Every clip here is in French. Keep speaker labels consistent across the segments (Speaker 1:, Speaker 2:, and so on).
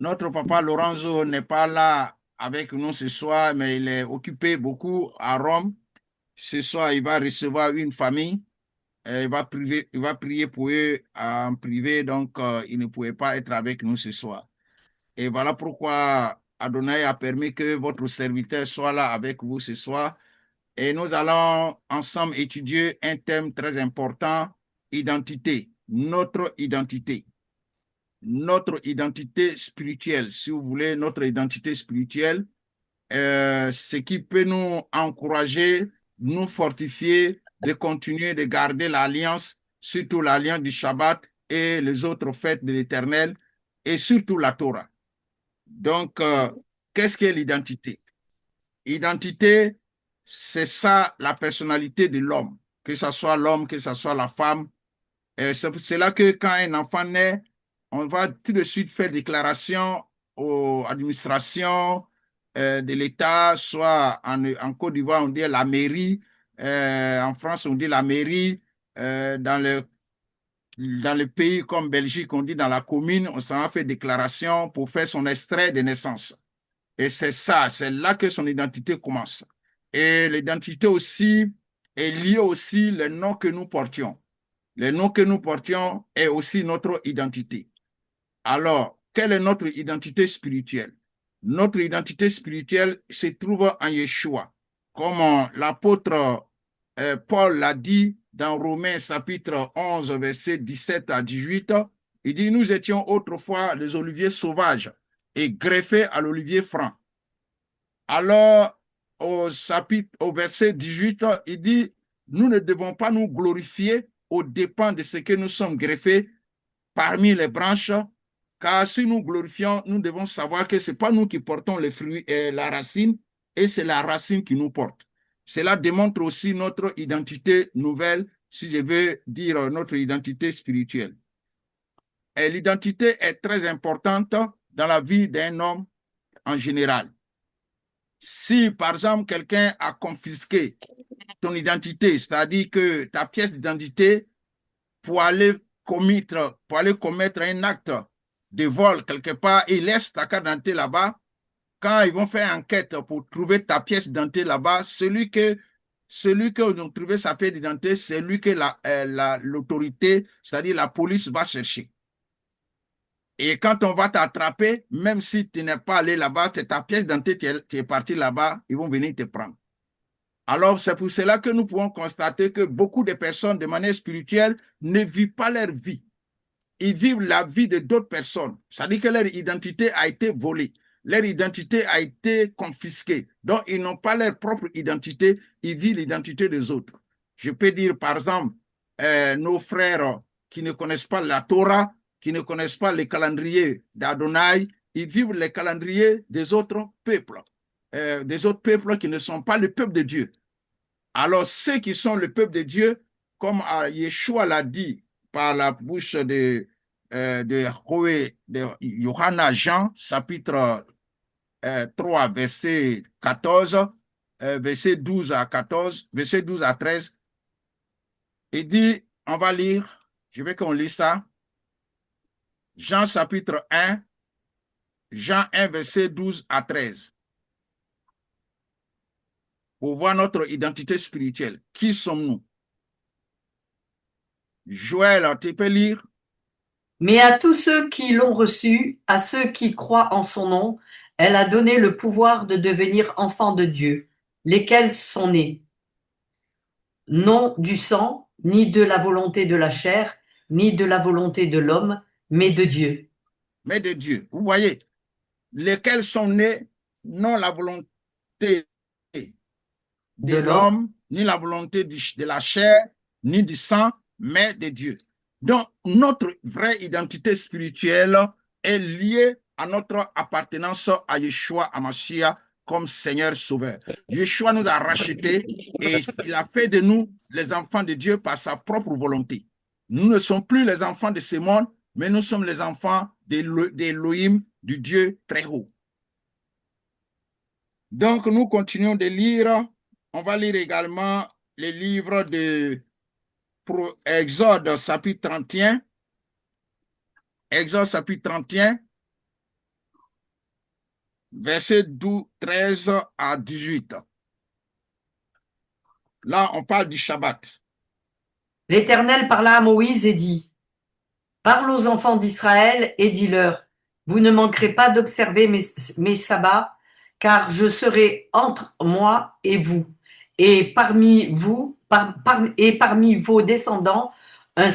Speaker 1: Notre papa Lorenzo n'est pas là avec nous ce soir, mais il est occupé beaucoup à Rome. Ce soir, il va recevoir une famille. Il va prier pour eux en privé, donc il ne pouvait pas être avec nous ce soir. Et voilà pourquoi Adonai a permis que votre serviteur soit là avec vous ce soir. Et nous allons ensemble étudier un thème très important, identité, notre identité spirituelle, si vous voulez, notre identité spirituelle, ce qui peut nous encourager, nous fortifier de continuer de garder l'alliance, surtout l'alliance du Shabbat et les autres fêtes de l'Éternel, et surtout la Torah. Donc, qu'est-ce qu'est l'identité? Identité, c'est ça la personnalité de l'homme, que ce soit l'homme, que ce soit la femme. C'est là que quand un enfant naît, on va tout de suite faire déclaration aux administrations de l'État, soit en Côte d'Ivoire, on dit la mairie, en France, on dit la mairie, dans le pays comme Belgique, on dit dans la commune, on s'en va faire déclaration pour faire son extrait de naissance. Et c'est ça, c'est là que son identité commence. Et l'identité aussi est liée aussi le nom que nous portions. Le nom que nous portions est aussi notre identité. Alors, quelle est notre identité spirituelle? Notre identité spirituelle se trouve en Yeshua. Comme l'apôtre Paul l'a dit dans Romains chapitre 11, verset 17 à 18, il dit, nous étions autrefois les oliviers sauvages et greffés à l'olivier franc. Alors, au verset 18, il dit, nous ne devons pas nous glorifier aux dépens de ce que nous sommes greffés parmi les branches, car si nous glorifions, nous devons savoir que ce n'est pas nous qui portons les fruits et la racine, et c'est la racine qui nous porte. Cela démontre aussi notre identité nouvelle, si je veux dire notre identité spirituelle. Et l'identité est très importante dans la vie d'un homme en général. Si, par exemple, quelqu'un a confisqué ton identité, c'est-à-dire que ta pièce d'identité pour aller commettre un acte de vol quelque part, il laisse ta carte d'identité là-bas. Quand ils vont faire enquête pour trouver ta pièce d'identité là-bas, celui que ont trouvé sa pièce d'identité, c'est lui que l'autorité, c'est-à-dire la police, va chercher. Et quand on va t'attraper, même si tu n'es pas allé là-bas, c'est ta pièce d'identité, tu es parti là-bas, ils vont venir te prendre. Alors, c'est pour cela que nous pouvons constater que beaucoup de personnes, de manière spirituelle, ne vivent pas leur vie. Ils vivent la vie de d'autres personnes. C'est-à-dire que leur identité a été volée. Leur identité a été confisquée. Donc, ils n'ont pas leur propre identité. Ils vivent l'identité des autres. Je peux dire, par exemple, nos frères qui ne connaissent pas la Torah, qui ne connaissent pas les calendriers d'Adonai, ils vivent les calendriers des autres peuples qui ne sont pas le peuple de Dieu. Alors, ceux qui sont le peuple de Dieu, comme Yeshua l'a dit par la bouche de Yohanna Jean, chapitre 3, verset 14, verset 12 à 14, verset 12 à 13, il dit, on va lire, je veux qu'on lise ça, Jean chapitre 1, Jean 1, verset 12 à 13, pour voir notre identité spirituelle. Qui sommes-nous? Joël, tu peux lire?
Speaker 2: Mais à tous ceux qui l'ont reçu, à ceux qui croient en son nom, elle a donné le pouvoir de devenir enfants de Dieu, lesquels sont nés, non du sang, ni de la volonté de la chair, ni de la volonté de l'homme, mais de Dieu.
Speaker 1: Mais de Dieu. Vous voyez, lesquels sont nés, non la volonté de
Speaker 2: De l'homme.
Speaker 1: l'homme, ni la volonté de la chair, ni du sang, mais de Dieu. Donc, notre vraie identité spirituelle est liée à notre appartenance à Yeshua Hamashiach comme Seigneur Sauveur. Yeshua nous a rachetés et il a fait de nous les enfants de Dieu par sa propre volonté. Nous ne sommes plus les enfants de ce monde, mais nous sommes les enfants d'Elohim, du Dieu très haut. Donc, nous continuons de lire. On va lire également les livres de Exode, chapitre 31. Exode, chapitre 31. Verset 12, 13 à 18. Là, on parle du Shabbat.
Speaker 2: L'Éternel parla à Moïse et dit, parle aux enfants d'Israël et dis-leur, vous ne manquerez pas d'observer mes sabbats, car je serai entre moi et vous, et parmi vous, et parmi vos descendants, un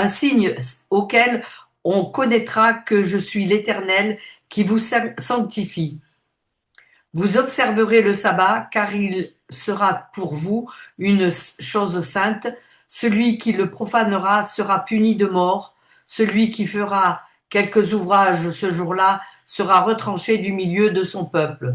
Speaker 2: signe auquel on connaîtra que je suis l'Éternel qui vous sanctifie. Vous observerez le sabbat, car il sera pour vous une chose sainte. Celui qui le profanera sera puni de mort. Celui qui fera quelques ouvrages ce jour-là sera retranché du milieu de son peuple.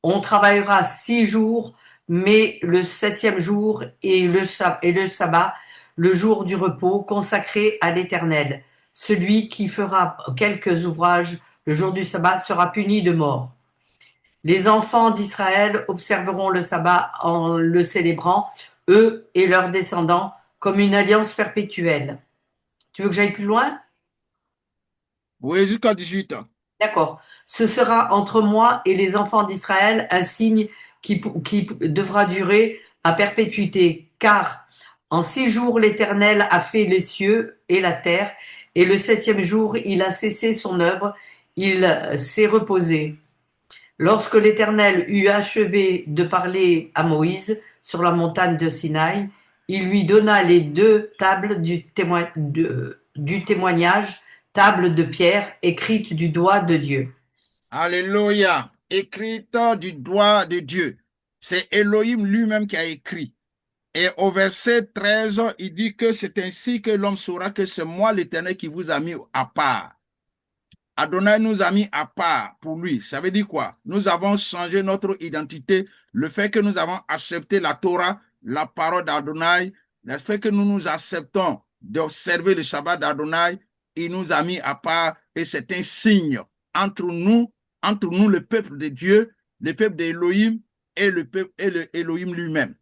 Speaker 2: On travaillera 6 jours, mais le septième jour et le sabbat, le jour du repos consacré à l'Éternel. Celui qui fera quelques ouvrages le jour du sabbat sera puni de mort. Les enfants d'Israël observeront le sabbat en le célébrant, eux et leurs descendants, comme une alliance perpétuelle. Tu veux que j'aille plus loin?
Speaker 1: Oui, jusqu'à 18.
Speaker 2: D'accord. Ce sera entre moi et les enfants d'Israël un signe qui devra durer à perpétuité, car en 6 jours l'Éternel a fait les cieux et la terre, et le septième jour il a cessé son œuvre, il s'est reposé. Lorsque l'Éternel eut achevé de parler à Moïse sur la montagne de Sinaï, il lui donna les 2 tables du témoignage, tables de pierre écrites du doigt de Dieu.
Speaker 1: Alléluia. Écrite du doigt de Dieu. C'est Elohim lui-même qui a écrit. Et au verset 13, il dit que c'est ainsi que l'homme saura que c'est moi l'Éternel qui vous a mis à part. Adonai nous a mis à part pour lui. Ça veut dire quoi? Nous avons changé notre identité. Le fait que nous avons accepté la Torah, la parole d'Adonai, le fait que nous nous acceptons d'observer le Shabbat d'Adonai, il nous a mis à part et c'est un signe entre nous, le peuple de Dieu, le peuple d'Élohim et le peuple et le Elohim lui-même.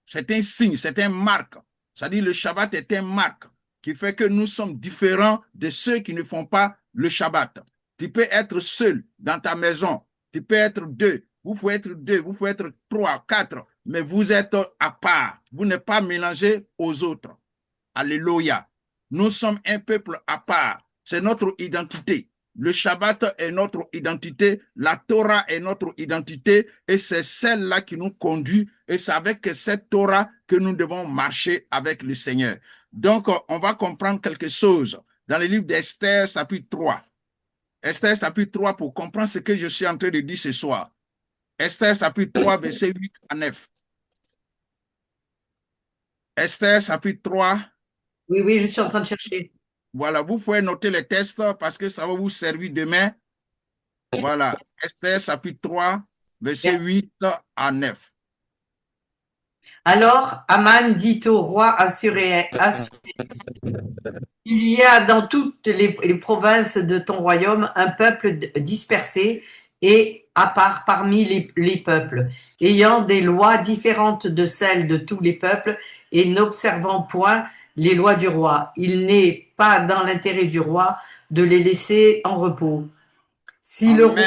Speaker 1: C'est un signe, c'est un marque. C'est-à-dire le Shabbat est un marque qui fait que nous sommes différents de ceux qui ne font pas le Shabbat. Tu peux être seul dans ta maison, tu peux être deux, vous pouvez être trois, quatre, mais vous êtes à part. Vous n'êtes pas mélangés aux autres. Alléluia. Nous sommes un peuple à part. C'est notre identité. Le Shabbat est notre identité, la Torah est notre identité et c'est celle-là qui nous conduit et c'est avec cette Torah que nous devons marcher avec le Seigneur. Donc, on va comprendre quelque chose dans le livre d'Esther, chapitre 3. Esther, chapitre 3, pour comprendre ce que je suis en train de dire ce soir. Esther, chapitre 3, verset 8 à 9. Esther, chapitre 3.
Speaker 2: Oui, oui, je suis en train de chercher.
Speaker 1: Voilà, vous pouvez noter les textes parce que ça va vous servir demain. Voilà, Esther chapitre 3, verset 8 à 9.
Speaker 2: Alors Aman dit au roi Assuréen, il y a dans toutes les provinces de ton royaume un peuple dispersé et à part parmi les peuples, ayant des lois différentes de celles de tous les peuples et n'observant point les lois du roi. Il n'est pas dans l'intérêt du roi de les laisser en repos. Si le roi,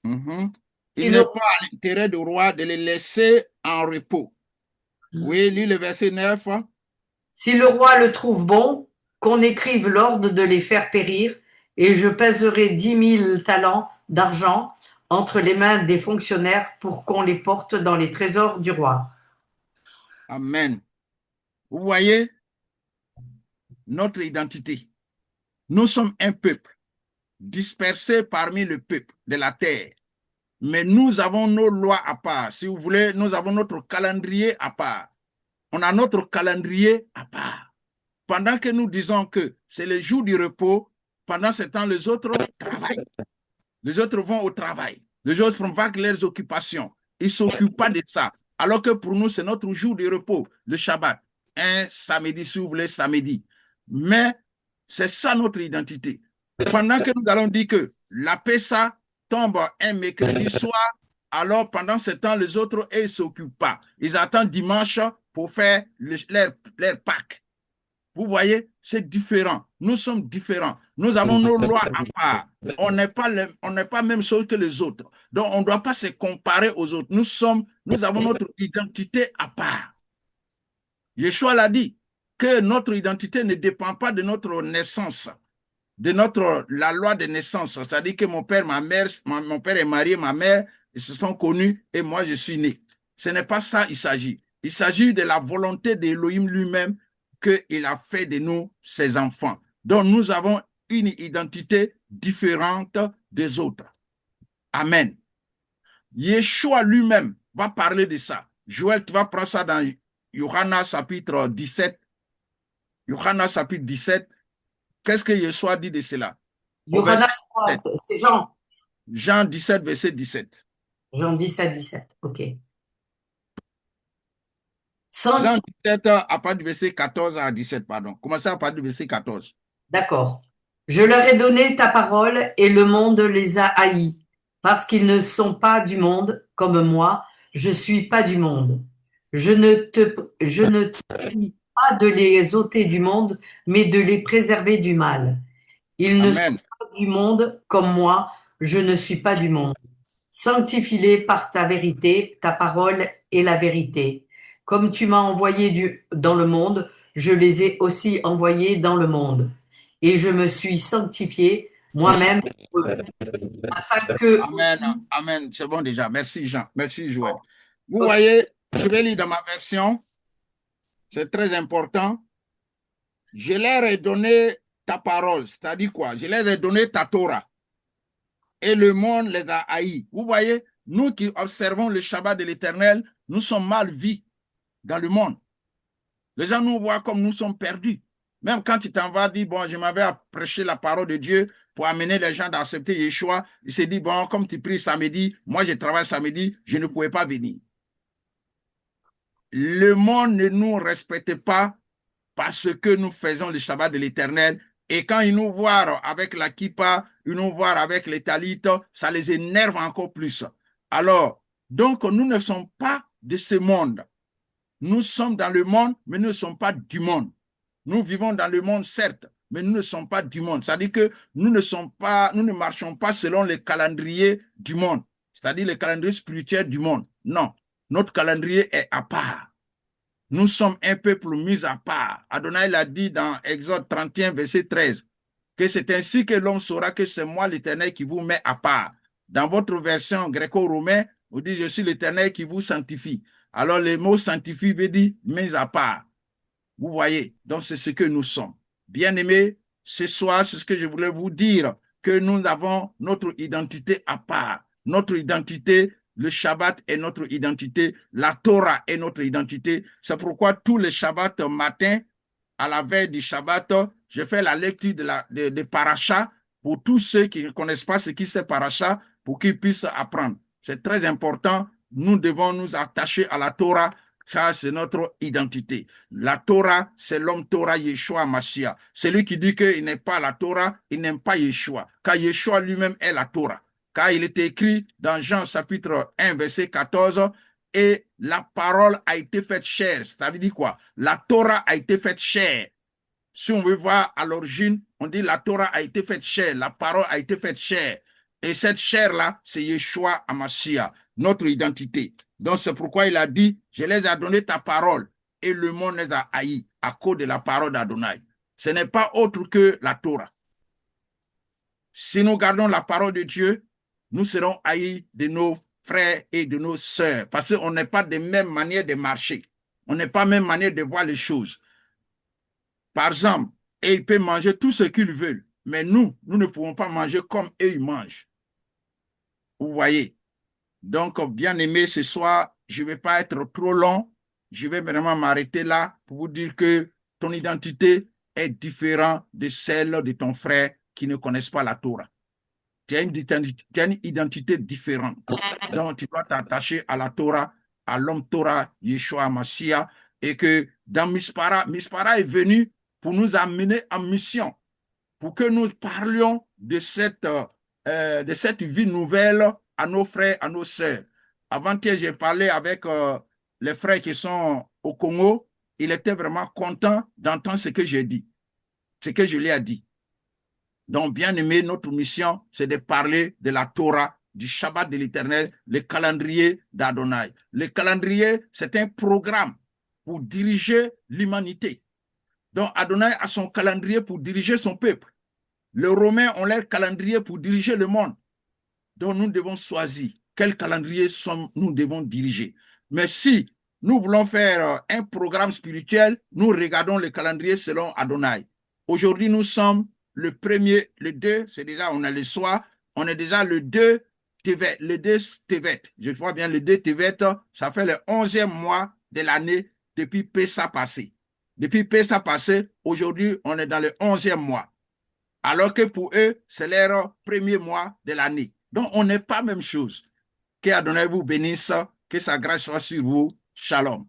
Speaker 1: Amen. Mhm.
Speaker 2: si
Speaker 1: Il
Speaker 2: le
Speaker 1: n'est pas
Speaker 2: roi
Speaker 1: à l'intérêt du roi de les laisser en repos. Oui, lis le verset 9.
Speaker 2: Si le roi le trouve bon, qu'on écrive l'ordre de les faire périr, et je pèserai 10 000 talents d'argent entre les mains des fonctionnaires pour qu'on les porte dans les trésors du roi.
Speaker 1: Amen. Vous voyez notre identité. Nous sommes un peuple dispersé parmi le peuple de la terre. Mais nous avons nos lois à part. Si vous voulez, nous avons notre calendrier à part. On a notre calendrier à part. Pendant que nous disons que c'est le jour du repos, pendant ce temps, les autres travaillent. Les autres vont au travail. Les autres vont vaguer leurs occupations. Ils ne s'occupent pas de ça. Alors que pour nous, c'est notre jour de repos, le Shabbat. Un samedi, si vous voulez, samedi. Mais c'est ça notre identité. Pendant que nous allons dire que la Pessa tombe un mercredi soir, alors pendant ce temps, les autres, ils ne s'occupent pas. Ils attendent dimanche pour faire leur Pâques. Vous voyez, c'est différent. Nous sommes différents. Nous avons nos lois à part. On n'est pas, on n'est pas même chose que les autres. Donc, on ne doit pas se comparer aux autres. Nous avons notre identité à part. Yeshua l'a dit, que notre identité ne dépend pas de notre naissance, la loi de naissance. C'est-à-dire que mon père, ma mère, mon père est marié, ma mère, ils se sont connus et moi, je suis né. Ce n'est pas ça il s'agit. Il s'agit de la volonté d'Élohim lui-même qu'il a fait de nous ses enfants. Donc, nous avons une identité différente des autres. Amen. Yeshua lui-même va parler de ça. Joël, tu vas prendre ça dans Yohana chapitre 17. Yohana chapitre 17. Qu'est-ce que Yeshua dit de cela? Au
Speaker 2: Yohana,
Speaker 1: verset 17.
Speaker 2: c'est Jean.
Speaker 1: Jean 17, verset 17.
Speaker 2: Jean 17, 17. OK.
Speaker 1: Jean
Speaker 2: Sancti-
Speaker 1: 17, à partir du verset 14 à 17, pardon. Commencez à partir du verset 14.
Speaker 2: D'accord. Je leur ai donné ta parole et le monde les a haïs, parce qu'ils ne sont pas du monde comme moi, je suis pas du monde. Je ne te prie pas de les ôter du monde, mais de les préserver du mal. Ils ne sont
Speaker 1: Amen.
Speaker 2: pas du monde comme moi, je ne suis pas du monde. Sanctifie-les par ta vérité, ta parole est la vérité. Comme tu m'as envoyé dans le monde, je les ai aussi envoyés dans le monde. Et je me suis sanctifié moi-même pour eux, afin que
Speaker 1: Amen.
Speaker 2: aussi.
Speaker 1: Amen. C'est bon déjà. Merci Jean. Merci Joël. Vous voyez, je vais lire dans ma version. C'est très important. Je leur ai donné ta parole. C'est-à-dire quoi? Je leur ai donné ta Torah. Et le monde les a haïs. Vous voyez, nous qui observons le Shabbat de l'Éternel, nous sommes mal vus dans le monde. Les gens nous voient comme nous sommes perdus. Même quand tu t'en vas dire, bon, je m'avais à prêcher la parole de Dieu pour amener les gens d'accepter Yeshua, il s'est dit, bon, comme tu pries samedi, moi je travaille samedi, je ne pouvais pas venir. Le monde ne nous respecte pas parce que nous faisons le Shabbat de l'Éternel. Et quand ils nous voient avec la kippa, ils nous voient avec les talites, ça les énerve encore plus. Alors, donc, nous ne sommes pas de ce monde. Nous sommes dans le monde, mais nous ne sommes pas du monde. Nous vivons dans le monde, certes, mais nous ne sommes pas du monde. C'est-à-dire que nous ne marchons pas selon le calendrier du monde, c'est-à-dire le calendrier spirituel du monde. Non, notre calendrier est à part. Nous sommes un peuple mis à part. Adonai l'a dit dans Exode 31, verset 13, que c'est ainsi que l'homme saura que c'est moi l'Éternel qui vous met à part. Dans votre version gréco-romaine, vous dites, je suis l'Éternel qui vous sanctifie. Alors, le mot sanctifie veut dire mis à part. Vous voyez, donc c'est ce que nous sommes. Bien-aimés, ce soir, c'est ce que je voulais vous dire, que nous avons notre identité à part. Notre identité, le Shabbat est notre identité, la Torah est notre identité. C'est pourquoi tous les Shabbats matin, à la veille du Shabbat, je fais la lecture de Paracha pour tous ceux qui ne connaissent pas ce qui c'est Paracha, pour qu'ils puissent apprendre. C'est très important. Nous devons nous attacher à la Torah, car c'est notre identité. La Torah, c'est l'homme Torah Yeshua Mashiach. Celui qui dit qu'il n'est pas la Torah, il n'aime pas Yeshua, car Yeshua lui-même est la Torah. Car il est écrit dans Jean chapitre 1, verset 14, et la parole a été faite chair. Ça veut dire quoi? La Torah a été faite chair. Si on veut voir à l'origine, on dit la Torah a été faite chair, la parole a été faite chair. Et cette chair-là, c'est Yeshua Hamashiach, notre identité. Donc c'est pourquoi il a dit, je les ai donné ta parole et le monde les a haïs à cause de la parole d'Adonai. Ce n'est pas autre que la Torah. Si nous gardons la parole de Dieu, nous serons haïs de nos frères et de nos sœurs parce qu'on n'est pas de même manière de marcher. On n'est pas de même manière de voir les choses. Par exemple, et ils peuvent manger tout ce qu'ils veulent, mais nous ne pouvons pas manger comme eux ils mangent. Vous voyez? Donc, bien aimé, ce soir, je ne vais pas être trop long. Je vais vraiment m'arrêter là pour vous dire que ton identité est différente de celle de ton frère qui ne connaissent pas la Torah. Tu as une identité différente. Donc, tu dois t'attacher à la Torah, à l'homme Torah, Yeshua Mashiach, et que dans Mispara est venu pour nous amener en mission, pour que nous parlions de cette vie nouvelle à nos frères, à nos sœurs. Avant-hier, j'ai parlé avec les frères qui sont au Congo il était vraiment content d'entendre ce que j'ai dit, ce que je lui ai dit. Donc, bien aimé, notre mission, c'est de parler de la Torah, du Shabbat de l'Éternel, le calendrier d'Adonai. Le calendrier, c'est un programme pour diriger l'humanité. Donc, Adonai a son calendrier pour diriger son peuple. Les Romains ont leur calendrier pour diriger le monde. Donc, nous devons choisir quel calendrier nous devons diriger. Mais si nous voulons faire un programme spirituel, nous regardons le calendrier selon Adonai. Aujourd'hui, nous sommes le premier, le 2, c'est déjà, on a le soir, on est déjà le 2 Tevet, le 2 Tevet. Je vois bien le 2 Tevet, ça fait le 11e mois de l'année depuis Pessah passé. Depuis Pessah passé, aujourd'hui, on est dans le 11e mois. Alors que pour eux, c'est leur premier mois de l'année. Donc, on n'est pas la même chose. Que Adonai vous bénisse, que sa grâce soit sur vous. Shalom.